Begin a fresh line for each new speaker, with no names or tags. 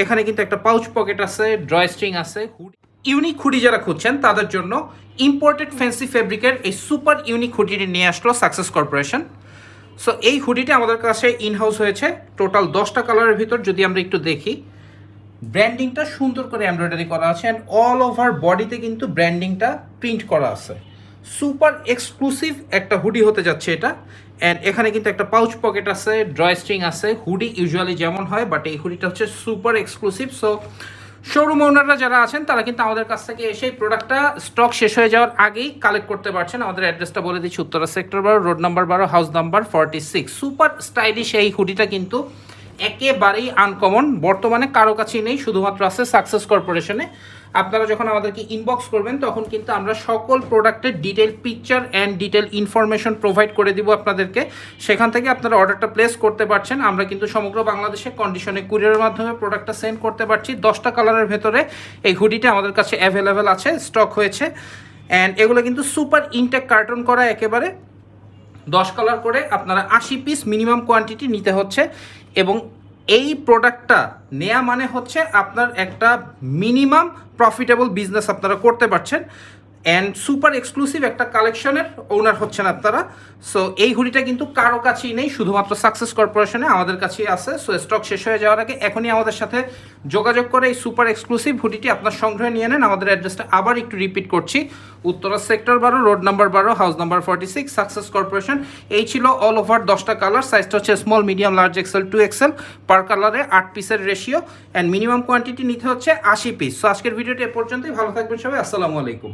এখানে কিন্তু একটা পাউচ পকেট আছে, ড্রয়স্ট্রিং আছে। ইউনিক হুডি যারা খুঁজছেন তাদের জন্য ইম্পোর্টেড ফ্যান্সি ফেব্রিকের এই সুপার ইউনিক হুডিটি নিয়ে আসলো সাকসেস কর্পোরেশন। সো এই হুডিটি আমাদের কাছে ইনহাউস হয়েছে টোটাল 10টা কালারের ভিতর। যদি আমরা একটু দেখি, ব্র্যান্ডিংটা সুন্দর করে এমব্রয়ডারি করা আছে অ্যান্ড অল ওভার বডিতে কিন্তু ব্র্যান্ডিংটা প্রিন্ট করা আছে। সুপার এক্সক্লুসিভ একটা হুডি হতে যাচ্ছে এটা। অ্যান্ড এখানে কিন্তু একটা পাউচ পকেট আছে, ড্রয়স্ট্রিং আছে। হুডি ইউজুয়ালি যেমন হয়, বাট এই হুডিটা হচ্ছে সুপার এক্সক্লুসিভ। সো শোরুম ওনাররা যারা আছেন তারা কিন্তু আমাদের কাছ থেকে এসে প্রোডাক্টটা স্টক শেষ হয়ে যাওয়ার আগেই কালেক্ট করতে পারছেন। আমাদের অ্যাড্রেসটা বলে দিচ্ছি, Uttara sector 12, road number 12, house number 46। Super stylish এই হুডিটা কিন্তু একেবারেই আনকমন, বর্তমানে কারো কাছেই নেই, শুধুমাত্র আছে সাকসেস কর্পোরেশনে। আপনারা যখন আমাদেরকে ইনবক্স করবেন তখন কিন্তু আমরা সকল প্রোডাক্টের detail picture and detail information provide করে দিব আপনাদেরকে। সেখান থেকে আপনারা অর্ডারটা প্লেস করতে পারছেন। আমরা কিন্তু সমগ্র বাংলাদেশে কন্ডিশনে কুরিয়ারের মাধ্যমে প্রোডাক্টটা সেন্ড করতে পারছি। 10টা কালারের ভেতরে এই হুডিটা আমাদের কাছে অ্যাভেলেবেল আছে, স্টক হয়েছে। অ্যান্ড এগুলো কিন্তু সুপার ইনটেক কার্টন করা, একেবারে 10 কালার করে আপনারা 80 পিস মিনিমাম কোয়ান্টিটি নিতে হচ্ছে। এবং এই প্রোডাক্টটা নেয়া মানে হচ্ছে আপনার একটা মিনিমাম প্রফিটেবল বিজনেস আপনারা করতে পারছেন। অ্যান্ড সুপার এক্সক্লুসিভ একটা কালেকশনের ওনার হচ্ছেন আপনারা। সো এই হুডিটা কিন্তু কারো কাছেই নেই, শুধুমাত্র সাকসেস কর্পোরেশনে আমাদের কাছেই আছে। সো স্টক শেষ হয়ে যাওয়ার আগে এখনই আমাদের সাথে যোগাযোগ করে এই সুপার এক্সক্লুসিভ হুডিটি আপনার সংগ্রহে নিয়ে নেন। আমাদের অ্যাড্রেসটা আবার একটু রিপিট করছি, Uttara sector 12, road number 12, house number 46, success corporation. এই ছিল অল ওভার 10টা কালার। সাইজটা হচ্ছে small, medium, large, XL, 2XL। Per কালারে 8 পিসের রেশিও অ্যান্ড মিনিমাম কোয়ান্টিটি নিতে হচ্ছে 80 পিস। সো আজকের ভিডিওটি এ পর্যন্তই। ভালো থাকবেন সবাই, আসসালামু আলাইকুম।